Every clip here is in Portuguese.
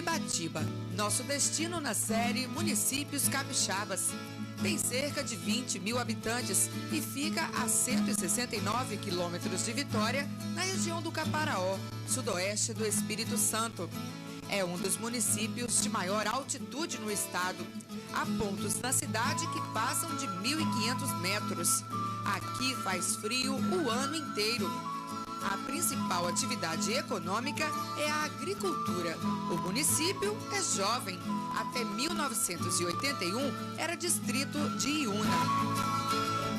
Ibatiba, nosso destino na série Municípios Capixabas. Tem cerca de 20 mil habitantes e fica a 169 quilômetros de Vitória, na região do Caparaó, sudoeste do Espírito Santo. É um dos municípios de maior altitude no estado. Há pontos na cidade que passam de 1.500 metros. Aqui faz frio o ano inteiro. A principal atividade econômica é a agricultura. O município é jovem. Até 1981 era distrito de Iuna.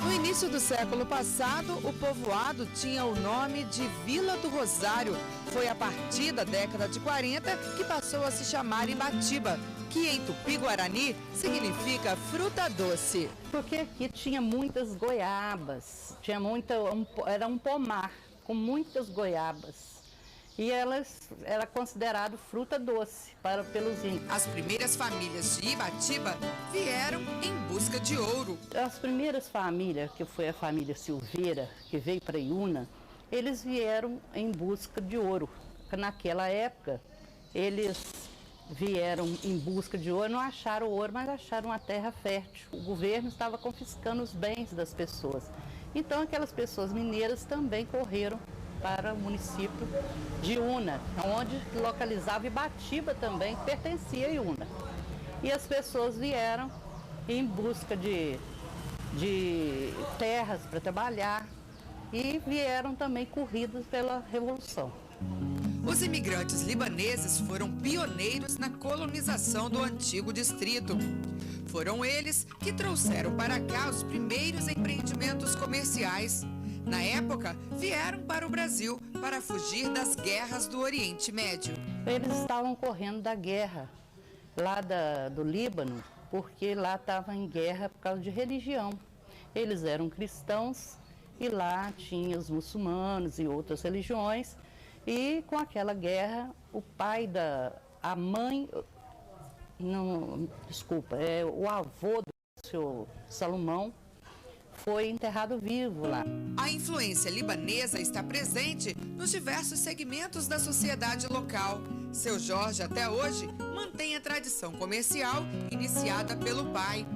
No início do século passado, o povoado tinha o nome de Vila do Rosário. Foi a partir da década de 40 que passou a se chamar Ibatiba, que em Tupi-Guarani significa fruta doce. Porque aqui tinha muitas goiabas, era um pomar com muitas goiabas. E era considerado fruta doce pelos índios. As primeiras famílias de Ibatiba vieram em busca de ouro. As primeiras famílias, que foi a família Silveira, que veio para Iuna, eles vieram em busca de ouro. Naquela época, eles vieram em busca de ouro, não acharam ouro, mas acharam uma terra fértil. O governo estava confiscando os bens das pessoas. Então, aquelas pessoas mineiras também correram para o município de Iuna, onde localizava Ibatiba também, que pertencia a Iuna. E as pessoas vieram em busca de terras para trabalhar e vieram também corridos pela Revolução. Os imigrantes libaneses foram pioneiros na colonização do antigo distrito. Foram eles que trouxeram para cá os primeiros empreendimentos comerciais. Na época, vieram para o Brasil para fugir das guerras do Oriente Médio. Eles estavam correndo da guerra lá do Líbano, porque lá estava em guerra por causa de religião. Eles eram cristãos e lá tinha os muçulmanos e outras religiões. E com aquela guerra, o avô do senhor Salomão foi enterrado vivo lá. A influência libanesa está presente nos diversos segmentos da sociedade local. Seu Jorge, até hoje, mantém a tradição comercial iniciada pelo pai.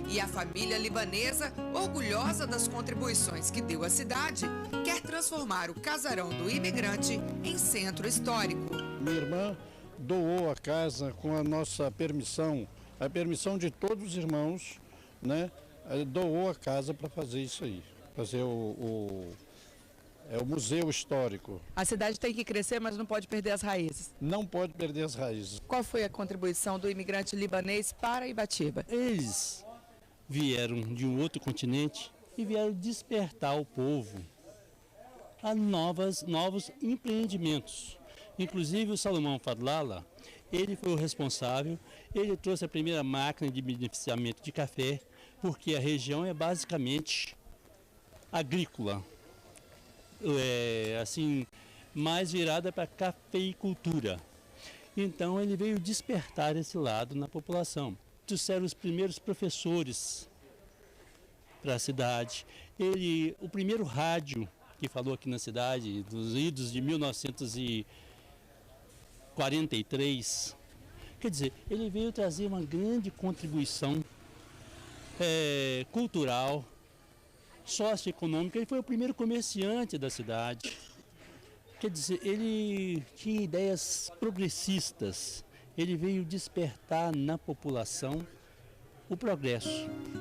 E a família libanesa, orgulhosa das contribuições que deu à cidade, quer transformar o casarão do imigrante em centro histórico. Minha irmã doou a casa com a nossa permissão, a permissão de todos os irmãos, né? Doou a casa para fazer isso aí, fazer o museu histórico. A cidade tem que crescer, mas não pode perder as raízes. Não pode perder as raízes. Qual foi a contribuição do imigrante libanês para Ibatiba? Eles vieram de um outro continente e vieram despertar o povo a novos empreendimentos. Inclusive o Salomão Fadlala, ele foi o responsável, ele trouxe a primeira máquina de beneficiamento de café, porque a região é basicamente agrícola, mais virada para a cafeicultura. Então ele veio despertar esse lado na população. Trouxeram os primeiros professores para a cidade. O primeiro rádio que falou aqui na cidade, dos idos de 1943, quer dizer, ele veio trazer uma grande contribuição cultural, socioeconômica. Ele foi o primeiro comerciante da cidade. Quer dizer, ele tinha ideias progressistas. Ele veio despertar na população o progresso.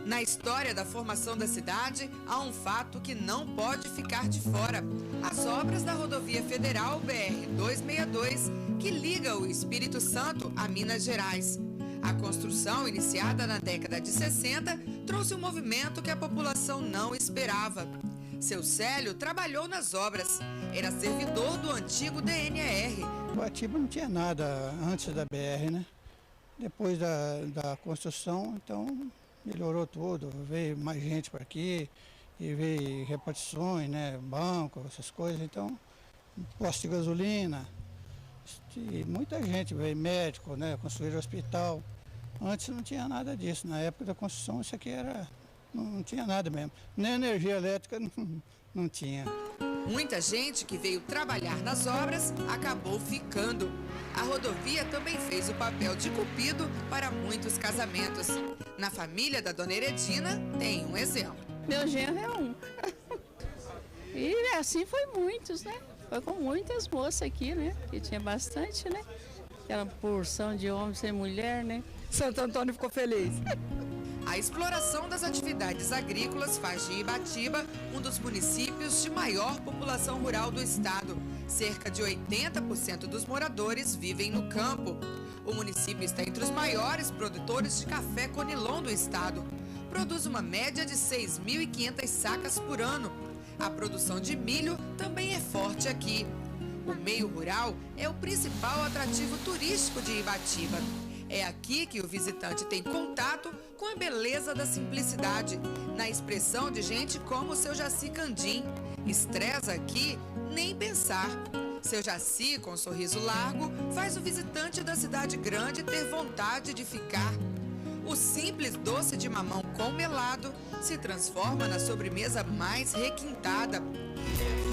Na história da formação da cidade, há um fato que não pode ficar de fora. As obras da rodovia federal BR-262, que liga o Espírito Santo a Minas Gerais. A construção, iniciada na década de 60, trouxe um movimento que a população não esperava. Seu Célio trabalhou nas obras. Era servidor do antigo DNR. Ibatiba não tinha nada antes da BR, né? Depois da construção, então, melhorou tudo. Veio mais gente para aqui, e veio repartições, né? Banco, essas coisas. Então, posto de gasolina. E muita gente veio, médico, né? Construíram hospital. Antes não tinha nada disso. Na época da construção, isso aqui não tinha nada mesmo. Nem energia elétrica não tinha. Muita gente que veio trabalhar nas obras acabou ficando. A rodovia também fez o papel de cupido para muitos casamentos. Na família da dona Heredina tem um exemplo. Meu genro é um. E assim foi muitos, né? Foi com muitas moças aqui, né? Que tinha bastante, né? Aquela porção de homem sem mulher, né? Santo Antônio ficou feliz. A exploração das atividades agrícolas faz de Ibatiba um dos municípios de maior população rural do estado. Cerca de 80% dos moradores vivem no campo. O município está entre os maiores produtores de café conilon do estado. Produz uma média de 6.500 sacas por ano. A produção de milho também é forte aqui. O meio rural é o principal atrativo turístico de Ibatiba. É aqui que o visitante tem contato com a beleza da simplicidade, na expressão de gente como o seu Jaci Candim. Estressa aqui, nem pensar. Seu Jaci, com um sorriso largo, faz o visitante da cidade grande ter vontade de ficar. O simples doce de mamão com melado se transforma na sobremesa mais requintada.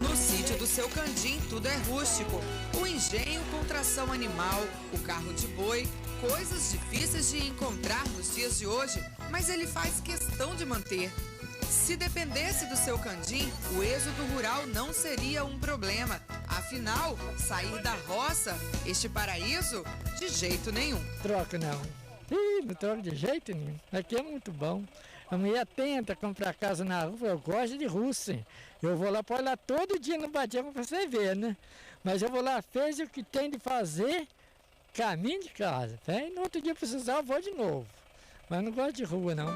No sítio do seu Candim, tudo é rústico. O engenho com tração animal, o carro de boi, coisas difíceis de encontrar nos dias de hoje, mas ele faz questão de manter. Se dependesse do seu Candim, o êxodo rural não seria um problema. Afinal, sair da roça, este paraíso, de jeito nenhum. Troca não. Não troca de jeito nenhum. Aqui é muito bom. A mulher tenta comprar casa na rua, eu gosto de Rússia. Eu vou lá, pode ir lá todo dia no Batiba para você ver, né? Mas eu vou lá, fez o que tem de fazer, caminho de casa. E no outro dia precisar, eu vou de novo. Mas não gosto de rua, não.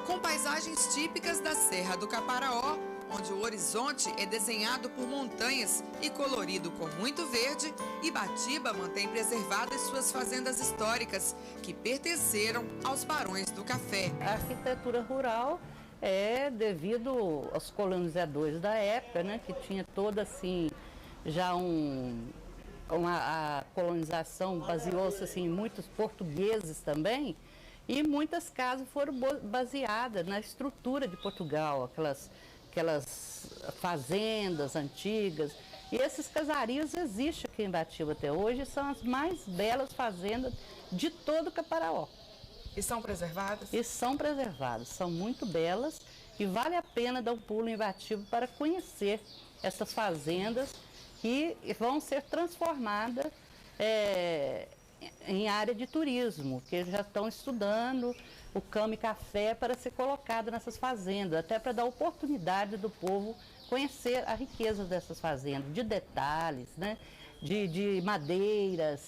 Com paisagens típicas da Serra do Caparaó, onde o horizonte é desenhado por montanhas e colorido com muito verde, Ibatiba mantém preservadas suas fazendas históricas, que pertenceram aos barões do café. A arquitetura rural é devido aos colonizadores da época, né, que tinha toda assim, já a colonização baseou-se assim, em muitos portugueses também, e muitas casas foram baseadas na estrutura de Portugal, aquelas fazendas antigas. E esses casarios existem aqui em Ibatiba até hoje, são as mais belas fazendas de todo o Caparaó. E são preservadas? E são preservadas, são muito belas e vale a pena dar um pulo em Ibatiba para conhecer essas fazendas que vão ser transformadas em área de turismo, que já estão estudando o cama e café para ser colocado nessas fazendas, até para dar oportunidade do povo conhecer a riqueza dessas fazendas, de detalhes, né? de madeiras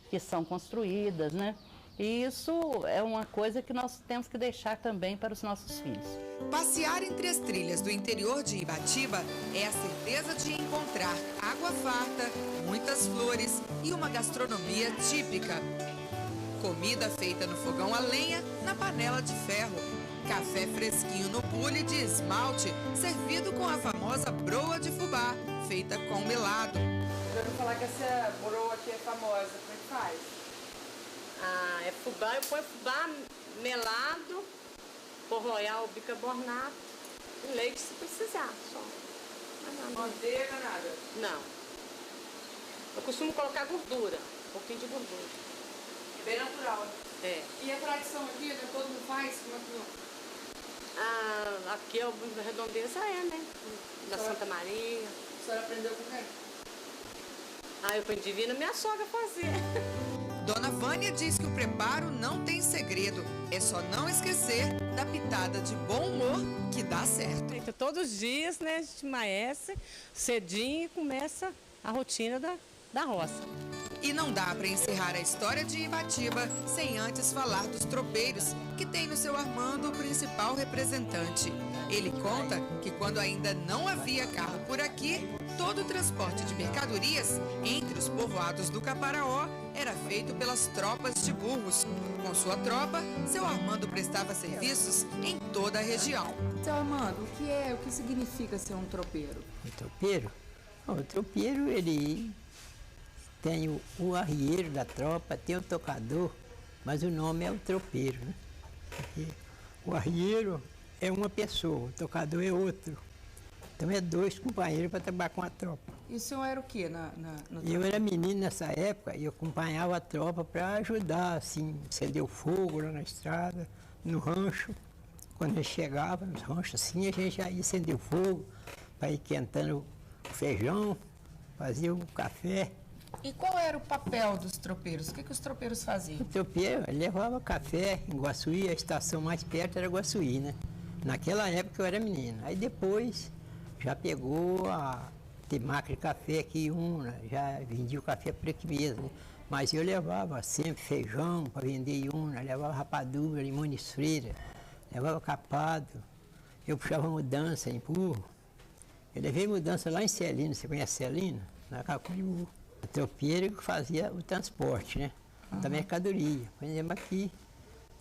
que são construídas, né? E isso é uma coisa que nós temos que deixar também para os nossos filhos. Passear entre as trilhas do interior de Ibatiba é a certeza de encontrar água farta, muitas flores e uma gastronomia típica. Comida feita no fogão a lenha, na panela de ferro. Café fresquinho no bule de esmalte, servido com a famosa broa de fubá, feita com melado. Eu vou falar que essa broa aqui é famosa, como é que faz? Ah, é fubá, eu ponho fubá melado, por royal, bicarbonato e leite se precisar, só. Manteiga, nada? Não. Eu costumo colocar gordura, um pouquinho de gordura. Bem natural. É. E a tradição aqui, né? Todo mundo faz? Como é que... Ah, aqui é o Redondeza, né? Da Santa Maria. A senhora aprendeu com quem? Ah, eu aprendi vendo minha sogra fazer. Dona Vânia diz que o preparo não tem segredo, é só não esquecer da pitada de bom humor que dá certo. Todos os dias, né, a gente amanhece cedinho e começa a rotina da roça. E não dá para encerrar a história de Ibatiba sem antes falar dos tropeiros, que tem no seu Armando o principal representante. Ele conta que quando ainda não havia carro por aqui, todo o transporte de mercadorias entre os povoados do Caparaó era feito pelas tropas de burros. Com sua tropa, seu Armando prestava serviços em toda a região. Seu Armando, o que significa ser um tropeiro? O tropeiro? O tropeiro, ele tem o arrieiro da tropa, tem o tocador, mas o nome é o tropeiro, né? Porque o arrieiro é uma pessoa, o tocador é outro. Então é 2 companheiros para trabalhar com a tropa. E o senhor era o quê no Eu era menino nessa época e eu acompanhava a tropa para ajudar, assim, acender o fogo lá na estrada, no rancho. Quando a gente chegava nos ranchos assim, a gente já ia acender o fogo para ir quentando o feijão, fazia o café. E qual era o papel dos tropeiros? O que os tropeiros faziam? O tropeiro levava café em Guaçuí, a estação mais perto era Guaçuí, né? Naquela época eu era menino. Aí depois já pegou a ter máquina de café aqui em Una, já vendia o café por aqui mesmo, né? Mas eu levava sempre feijão para vender em Una, levava rapadura, limão de freira, levava capado, eu puxava mudança em burro. Eu levei mudança lá em Celina, você conhece Celina? Na Cacuriú. O tropeiro que fazia o transporte, né? Da mercadoria. Por exemplo, aqui,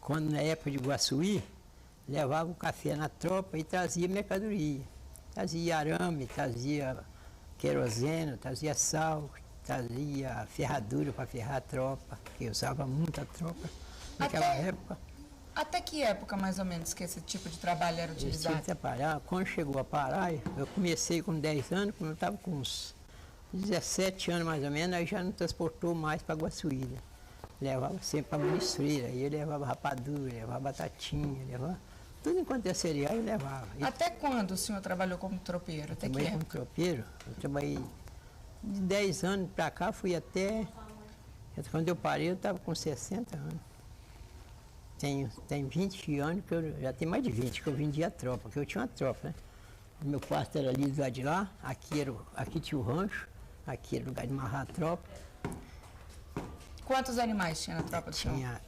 quando na época de Guaçuí, levava o café na tropa e trazia mercadoria. Trazia arame, trazia querosene, trazia sal, trazia ferradura para ferrar a tropa, que usava muito a tropa naquela época. Até que época, mais ou menos, que esse tipo de trabalho era utilizado? Quando chegou a parar, eu comecei com 10 anos, quando eu estava com uns 17 anos mais ou menos, aí já não transportou mais para Guaçuí, né? Levava sempre para Ministreira, aí eu levava rapadura, levava batatinha, levava tudo enquanto é cereal eu levava. Até quando o senhor trabalhou como tropeiro? Até que época? Como tropeiro, eu trabalhei de 10 anos para cá, fui até... Quando eu parei, eu estava com 60 anos. Tem 20 anos, que eu já tenho mais de 20, que eu vendia a tropa, porque eu tinha uma tropa, né? O meu quarto era ali do lado de lá, aqui tinha o rancho, aqui era o lugar de amarrar a tropa. Quantos animais tinha na tropa do senhor?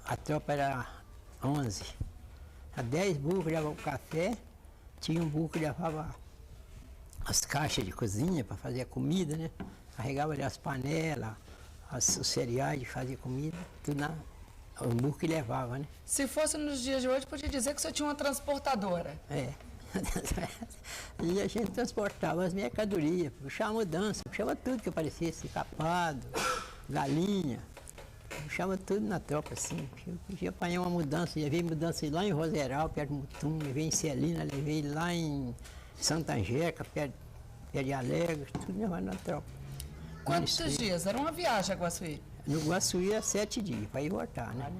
A tropa era 11. A 10 burros levavam o café, tinha um burro que levava as caixas de cozinha para fazer a comida, né? Carregava ali as panelas, os cereais de fazer comida, tudo o burro que levava, né? Se fosse nos dias de hoje, podia dizer que o senhor tinha uma transportadora. É. E a gente transportava as mercadorias, puxava mudança, puxava tudo que aparecesse, capado, galinha, puxava tudo na tropa, assim. Eu podia apanhar uma mudança, levei mudança lá em Roseral, perto de Mutum, levei em Celina, levei lá em Santa Angélica, perto de Alegre, tudo levado na tropa. Quantos dias? Era uma viagem a Guaçuí? No Guaçuí era 7 dias, para ir voltar, né?